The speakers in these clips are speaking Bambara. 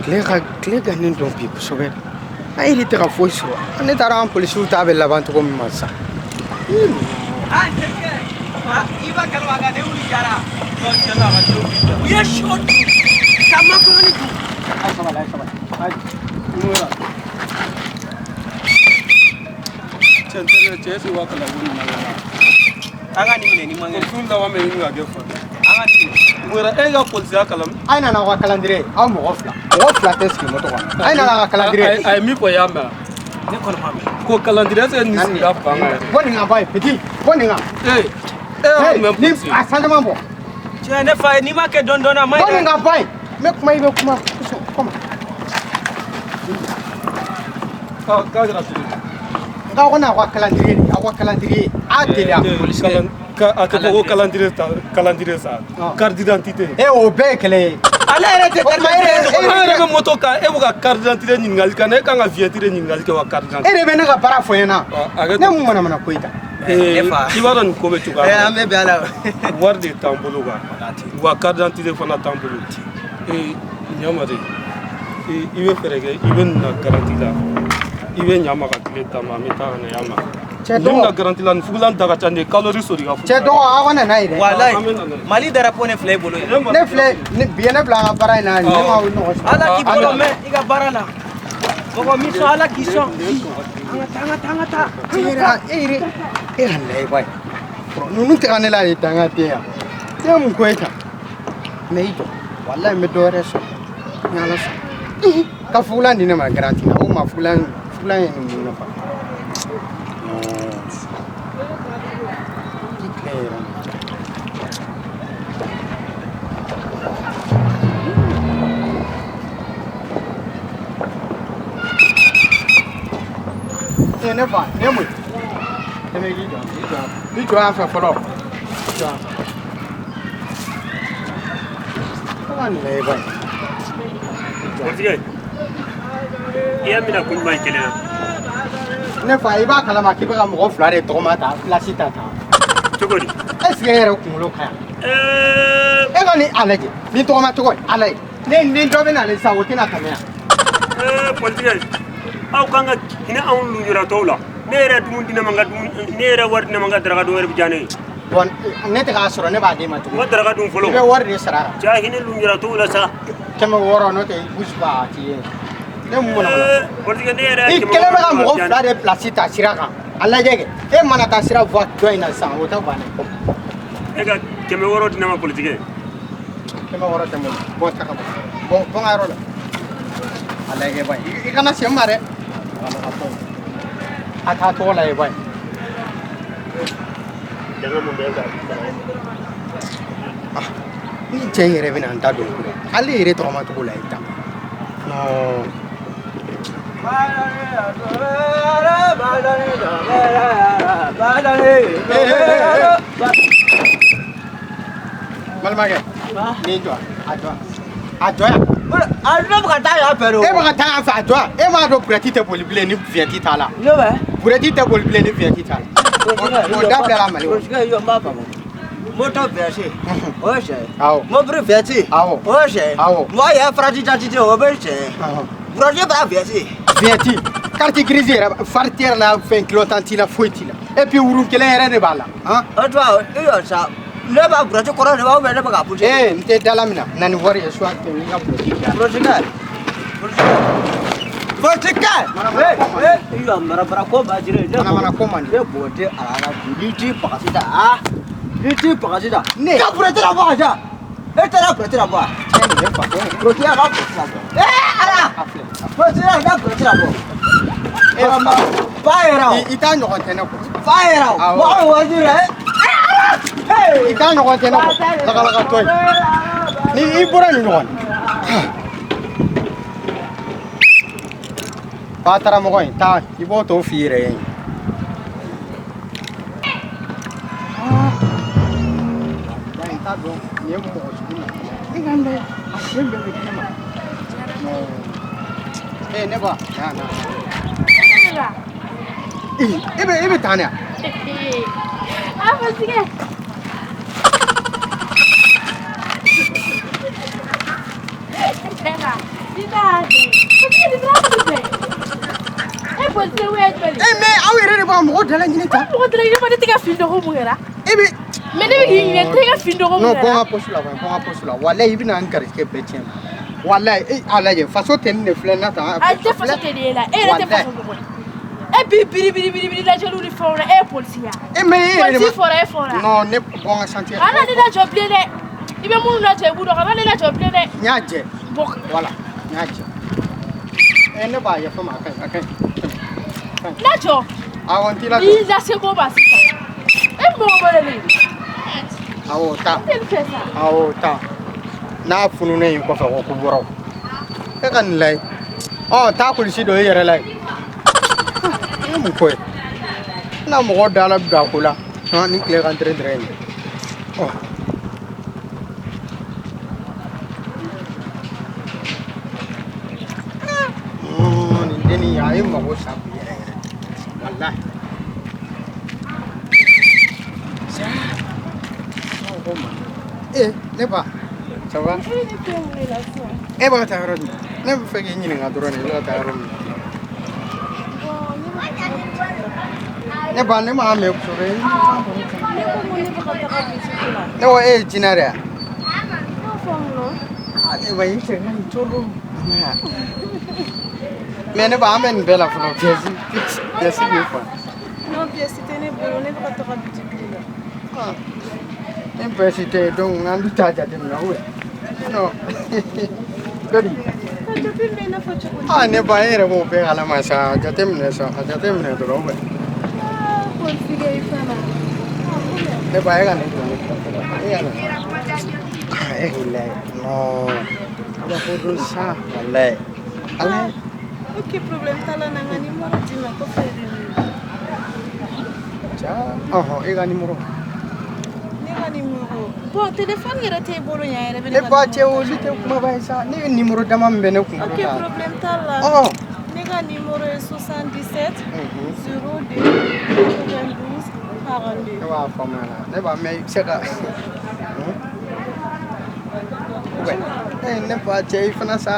Kile gannen dɔn bi kosɛbɛ a yiri tɛ ka foyi sɔrɔ ne taara an polisiw t'a bɛ laban cogo min ma sa Iba kalau agak dia bicara. U ye shot ka macaroni dun. Ai sabali ai mura cɛ si wa kala wuni na An ka nin minɛ ni man kɛnɛ. sun da wa mɛ ɲini ka kɛ fa An ka nin minɛ. mura e ka polisiya kalam ai nana ka calendrier aw mɔgɔ fila tɛ sigi moto kɔnɔ ai nana ka calendrier a ye min fɔ i y'a mɛn Ne kɔni ma mɛn. ko calendrier se nin sigira fanga yɛrɛ bɔ nin kan ba ye petit bɔ nin kan y'a mɛn ni polisi a changement bɔ Cɛ ne fa ye n'i ma kɛ dɔn dɔn na ma bɔ nin kan ba ye n bɛ kuma i bɛ kuma kɔma k'a kɛra cogo di nka aw kana aw ka calendrier a teliya a tɛ fɔ ko calendrier sa carte d'identité o bɛɛ ye kɛlɛ ye Ale yɛrɛ tɛ an yɛrɛ bɛ moto kan e bɛ ka carte d'identité ɲininkali kɛ ne kan ka viette de ɲininkali kɛ wa carte e d'identité de bɛ ne ka baara fɔ n ɲɛna ne mun manamana ko i ta ne fa. i b'a dɔn nin ko bɛ cogoya min na An bɛ bɛn a la. wari de t'an bolo quoi wa carte d'identité fana t'an bolo ɲamade i bɛ fɛɛrɛ kɛ i bɛ nin na garanti la i bɛ ɲama ka tile ta ma an bɛ taa ka na y'a ma cɛ nin na dɔgɔ garanti la nin fugulan da ka ca nin ye calorie sori ka cɛ dɔgɔ aw kana n'a ye dɛ Walayi An bɛ na. Mali drapeau ne filɛ i bolo ye. ne filɛ bi ye ne bila an ka baara in na ne ma ɲɔgɔn sɔrɔ Ala k'i bolo mɛn i ka baara la. Mɔgɔ min sɔn Ala k'i sɔn. An ka taa. e ka layɛ ba ye ninnu tɛ ka ne la de danga tɛ yan ne mun ko e ta mɛ i jɔ walayi n bɛ dɔ wɛrɛ sɔrɔ ni ala sɔn ka fugulan di ne ma garanti la o ma fugulan ye nin mun nafa ne fa ne mun tɛmɛ k'i jɔ i jɔ yan fɛ fɔlɔ jɔ ka nin layɛ ba ye Portugais. Iya mina kun man kelen na. ne fa i b'a kalama k'i bɛ ka mɔgɔ fila de tɔgɔma ta pilasi ta ta Cogo di? est ce que e yɛrɛ kunkolo ka ɲi e ka ni a lajɛ ni tɔgɔma cogo ye ala ye ni dɔ bɛ n'ale sisan o tɛna tɛmɛ yan Portugais. Aw kan ka hinɛ anw lujuratɔw la. Ne yɛrɛ dumuni di ne ma n ka dumuni ne yɛrɛ wari di ne ma n ka daraka dun wɛrɛ bɛ diya ne ye. bon ne tɛ k'a sɔrɔ ne b'a d'e ma N ka tuguni daraka dun i bɛ fɔlɔ. wari de sara a kan Jaa hinɛ lujuratɔw la sa. 600 n'o tɛ i bouge pas a t'i ye ne mun mana Portugais ne yɛrɛ i kɛlen bɛ ka mɔgɔ fila de pilasi ta sira kan a lajɛ kɛ e mana taa sira fɔ dɔ in na sisan o tɛ bannen E ka 600 di ne ma Portugais. 600 tɛ n bolo bɔn ta ka bɔ bɔn n ka yɔrɔ la a lajɛ ba ye i kana sɛn ma dɛ a t'a tɔgɔ lajɛ ba ye Janga mun bɛ ka. ni cɛ yɛrɛ bɛ na n ta don ko la ale yɛrɛ tɔgɔma cogo la i ta non balimakɛ n'i jɔ a jɔ yan A bɛ ka taa yan fɛ e bɛ ka taa yan fɛ a jɔ yan e m'a dɔn burɛti tɛ boli bilen ni fiyɛti t'a la Ne bɛ. burɛti tɛ boli bilen ni fiyɛti t'a la o dabilala mali kɔnɔ. Portugais yo m'a faamu. Moto verser. O ye sɛ ye. awɔ Mobili verser. Awɔ. O ye sɛ ye. Awɔ. Mɔgɔ yɛrɛ farati identité o bɛ sɛ ye. Burɔti b'a verser. fiyɛti carte grise yɛrɛ fariti yɛrɛ la fɛn kilotan t'i la foyi t'i la et puis wurun kelen yɛrɛ de b'a la han O tuma i yɔ sa. Ne b'a burɔti kɔrɔ de b'a ou bien ne bɛ ka pousse. n tɛ dala min na na ni wari ye soit kɛ n'i ka bulɔti dilan Portugais. Portugais. I yɔ marabara ko b'a jire. Manamana ko man di. Ne bɔti a la n'i t'i bagasi ta a. N'i t'i bagasi ta. Ne. Ka burɔti la bɔ ka ca. E taara burɔti la bɔ wa. cɛ nin bɛ fa dɔn Burɔti y'a ka burɔti la bɔ. Ala. a filɛ Portugais y'a ka burɔti la bɔ. e fa Fa yɛrɛ o. i t'a ɲɔgɔn tɛ ne kɔ Fa yɛrɛ o. Awɔ. Mɔgɔ ye waati dɛ. i t'a ɲɔgɔn tɛ ne kɔ lagalakatɔ ye ni i bɔra nin ɲɔgɔn fa taramɔgɔ in taa i b'o tɔ f'i yɛrɛ ye in t'a dɔn nin ye mɔgɔ sugu na e ka n bɛ a sen bɛɛ bɛ di ne ma ne ba e bɛ taa ne yan Ah, Portugais. Pega. mais aw yɛrɛ de b'a mɔgɔ dala ɲini ta mɔgɔ dala ɲini ma ne tɛ ka fin dɔgɔ mun kɛra e bɛ mais ne bɛ k'i ɲininka tɛ ka fin dɔgɔ mun non kɛra bɔn ka poste la bɔn ka poste la walayi i bɛna n garijɛgɛ bɛɛ tiɲɛ walayi e a lajɛ faso tɛ nin de filɛ n'a ta a tɛ faso tɛ de la e yɛrɛ tɛ faso dɔgɔ e bi biri lajɛliw ni fɛnw na e ye polisi ya e mais e yɛrɛ de polisi fɔra e fɔra non ne bɔn ka chantier kana ne lajɔ bilen dɛ i bɛ minnu lajɔ i b'u dɔn kana ne lajɔ bilen dɛ n y'a jɛ bɔn voilà n y'a jɛ ne b'a yafa ma a ka ɲi lajɔ awɔ n t'i lajɔ i lase ko ma sisan e mɔgɔ wɛrɛ de awɔ taa tɛ nin fɛ sa awɔ taa n'a fununen in kɔfɛ ko bɔrɔ e ka nin layɛ ɔ taa kulisi dɔ i yɛrɛ la ye e mun ko ye n'a mɔgɔ dala bi don a ko la ni tile ka n tere yen ɔ nin dennin a ye mago sa bi yɛrɛ yɛrɛ walahi ne ba ça va e b'a taa yɔrɔ min ne bɛ fɛ k'i ɲininka dɔrɔn de i bɛ ka taa yɔrɔ min ne ba ne m'a mɛn kosɛbɛ ne ko e ye jinɛ de ye ne ba i cɛ ka ɲi cogo mais ne ba an bɛ nin bɛɛ la fɔlɔ pièce b'i fa non pièce tɛ ne bolo ne bɛ ka taga bitigi la ni pièce tɛ yen donc an bɛ taa jateminɛ ou non dɔdi ne ba e yɛrɛ b'o bɛɛ kalama sa a jateminɛ sa a jateminɛ dɔrɔn ne ba e ka ne jɔ e ka ne walayi non ala ko don sa walayi ala ok problème t'a la na n ka numéro d'i ma kɔfɛ de e ka numéro ne ka numéro bon téléphone yɛrɛ t'e bolo yan yɛrɛ bɛ ne ba cɛ olu tɛ kumaba ye sa ne ye numéro dama min bɛ ne kunkolo ok la problème t'a la ne ka numéro ye 77 02 92 42 ne b'a faamuya ne b'a mɛn i bɛ se ka ne ba cɛ i fana sa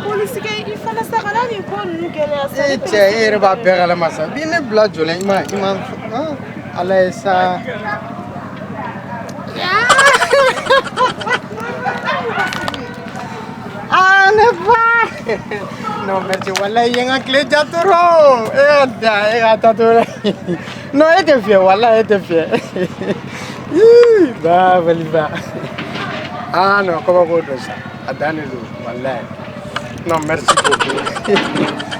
polisikɛ i fana sa kana nin ko ninnu gɛlɛya sa e cɛ e yɛrɛ b'a bɛɛ kalama sa bi ne bila jɔlen i ma ala ye sa ne ba non merci walayi i ye n ka tile ja dɔrɔn e ka da e ka taa dɔrɔn non e tɛ fiyɛ walayi e tɛ fiyɛ ba baliba non kabako don sa a dannen don walayi non merci beaucoup